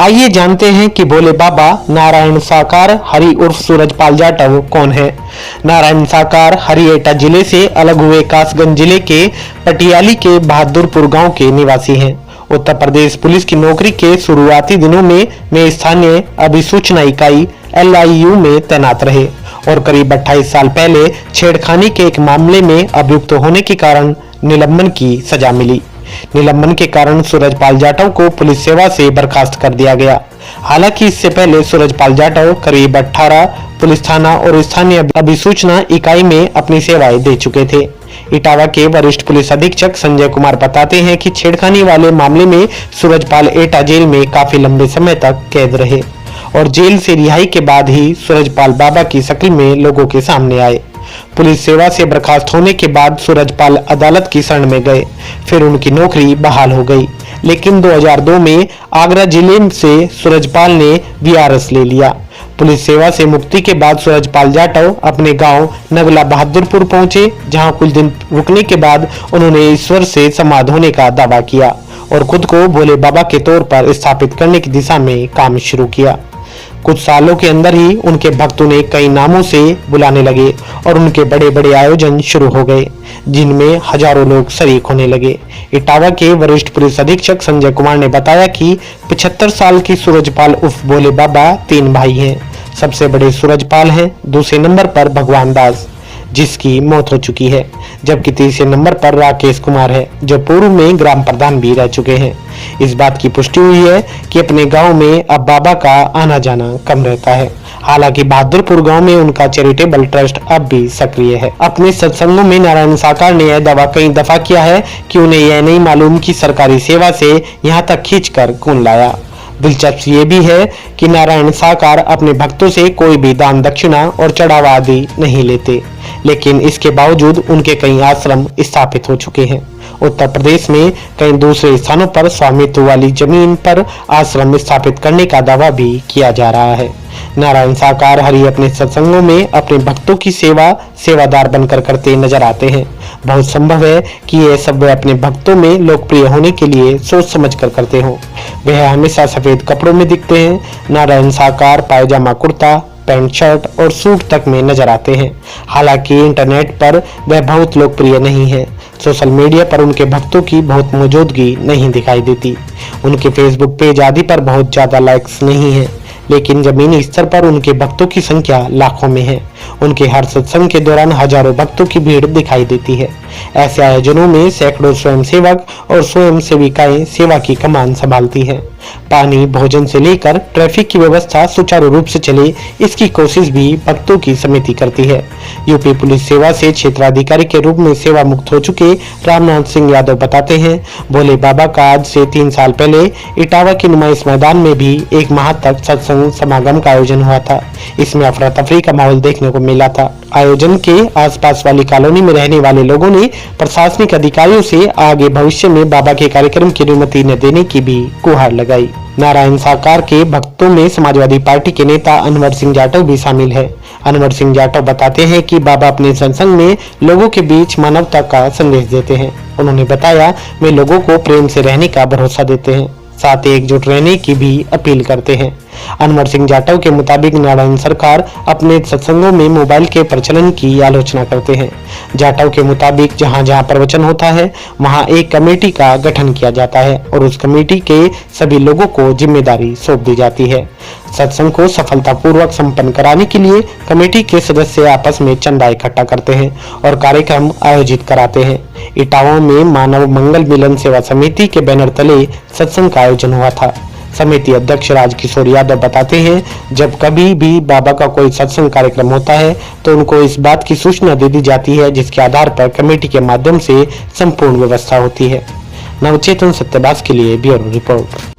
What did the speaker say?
आइए जानते हैं कि भोले बाबा नारायण साकार हरि उर्फ सूरजपाल जाटव कौन है। नारायण साकार हरियाणा जिले से अलग हुए कासगंज जिले के पटियाली के बहादुरपुर गांव के निवासी हैं। उत्तर प्रदेश पुलिस की नौकरी के शुरुआती दिनों में वे स्थानीय अभिसूचना इकाई LIU में तैनात रहे और करीब 28 साल पहले छेड़खानी के एक मामले में अभियुक्त होने के कारण निलंबन की सजा मिली। निलंबन के कारण सूरजपाल जाटव को पुलिस सेवा से बर्खास्त कर दिया गया। हालांकि इससे पहले सूरजपाल जाटव करीब 18 पुलिस थाना और स्थानीय अभिसूचना इकाई में अपनी सेवाएं दे चुके थे। इटावा के वरिष्ठ पुलिस अधीक्षक संजय कुमार बताते हैं कि छेड़खानी वाले मामले में सूरजपाल एटा जेल में काफी लंबे समय तक कैद रहे और जेल से रिहाई के बाद ही सूरजपाल बाबा की शक्ल में लोगों के सामने आए। पुलिस सेवा से बर्खास्त होने के बाद सूरजपाल अदालत की शरण में गए, फिर उनकी नौकरी बहाल हो गई। लेकिन 2002 में आगरा जिले से सूरजपाल ने VRS ले लिया। पुलिस सेवा से मुक्ति के बाद सूरजपाल जाटव अपने गांव नगला बहादुरपुर पहुंचे, जहां कुछ दिन रुकने के बाद उन्होंने ईश्वर से समाध होने का दावा किया और खुद को भोले बाबा के तौर पर स्थापित करने की दिशा में काम शुरू किया। कुछ सालों के अंदर ही उनके भक्तों ने कई नामों से बुलाने लगे और उनके बड़े बड़े आयोजन शुरू हो गए, जिनमें हजारों लोग शरीक होने लगे। इटावा के वरिष्ठ पुलिस अधीक्षक संजय कुमार ने बताया कि 75 साल की सूरजपाल उर्फ भोले बाबा 3 भाई हैं। सबसे बड़े सूरजपाल हैं, दूसरे नंबर पर भगवान दास जिसकी मौत हो चुकी है, जबकि तीसरे नंबर पर राकेश कुमार है जो पूर्व में ग्राम प्रधान भी रह चुके हैं। इस बात की पुष्टि हुई है कि अपने गांव में अब बाबा का आना जाना कम रहता है। हालांकि बहादुरपुर गांव में उनका चैरिटेबल ट्रस्ट अब भी सक्रिय है। अपने सत्संगों में नारायण साकार ने यह दावा कई दफा किया है कि उन्हें यह नहीं मालूम कि सरकारी सेवा से यहाँ तक खींचकर कौन लाया। दिलचस्प ये भी है कि नारायण साकार अपने भक्तों से कोई भी दान दक्षिणा और चढ़ावा आदि नहीं लेते, लेकिन इसके बावजूद उनके कई आश्रम स्थापित हो चुके हैं। उत्तर प्रदेश में कई दूसरे स्थानों पर स्वामित्व वाली जमीन पर आश्रम स्थापित करने का दावा भी किया जा रहा है। नारायण साकार हरि अपने सत्संगों में अपने भक्तों की सेवादार बनकर करते नजर आते हैं। बहुत संभव है कि ये सब वे अपने भक्तों में लोकप्रिय होने के लिए सोच समझ कर करते हों। वह हमेशा सफेद कपड़ों में दिखते हैं। नारायण साकार पायजामा कुर्ता पैंट शर्ट और सूट तक में नजर आते हैं। हालांकि इंटरनेट पर वह बहुत लोकप्रिय नहीं है। सोशल मीडिया पर उनके भक्तों की बहुत मौजूदगी नहीं दिखाई देती। उनके फेसबुक पेज आदि पर बहुत ज्यादा लाइक्स नहीं है, लेकिन जमीनी स्तर पर उनके भक्तों की संख्या लाखों में है। उनके हर सत्संग के दौरान हजारों भक्तों की भीड़ दिखाई देती है। ऐसे आयोजनों में सैकड़ों स्वयंसेवक और स्वयं सेविकाएं सेवा की कमान संभालती हैं। पानी भोजन से लेकर ट्रैफिक की व्यवस्था सुचारू रूप से चले, इसकी कोशिश भी भक्तों की समिति करती है। यूपी पुलिस सेवा से क्षेत्राधिकारी के रूप में सेवा मुक्त हो चुके रामनाथ सिंह यादव बताते हैं, भोले बाबा का आज से 3 साल पहले इटावा के नुमाइश मैदान में भी 1 माह तक सत्संग समागम का आयोजन हुआ था। इसमें अफरा तफरी का माहौल देखने को मिला था। आयोजन के आसपास वाली कॉलोनी में रहने वाले लोगों ने प्रशासनिक अधिकारियों से आगे भविष्य में बाबा के कार्यक्रम की अनुमति न देने की भी गुहार लगाई। नारायण साकार के भक्तों में समाजवादी पार्टी के नेता अनवर सिंह जाटव भी शामिल है। अनवर सिंह जाटव बताते हैं कि बाबा अपने सत्संग में लोगों के बीच मानवता का संदेश देते हैं। उन्होंने बताया, वे लोगों को प्रेम से रहने का भरोसा देते हैं, साथ ही एकजुट रहने की भी अपील करते हैं। अनवर सिंह जाटव के मुताबिक नारायण सरकार अपने सत्संगों में मोबाइल के प्रचलन की आलोचना करते हैं। जाटव के मुताबिक जहां जहां प्रवचन होता है वहां एक कमेटी का गठन किया जाता है और उस कमेटी के सभी लोगों को जिम्मेदारी सौंप दी जाती है। सत्संग को सफलतापूर्वक संपन्न कराने के लिए कमेटी के सदस्य आपस में चंदा इकट्ठा करते हैं और कार्यक्रम आयोजित कराते हैं। इटावा में मानव मंगल मिलन सेवा समिति के बैनर तले सत्संग का आयोजन हुआ था। समिति अध्यक्ष राजकिशोर यादव बताते हैं, जब कभी भी बाबा का कोई सत्संग कार्यक्रम होता है तो उनको इस बात की सूचना दे दी जाती है, जिसके आधार पर कमेटी के माध्यम से संपूर्ण व्यवस्था होती है। नवचेतन सत्यवास के लिए ब्यूरो रिपोर्ट।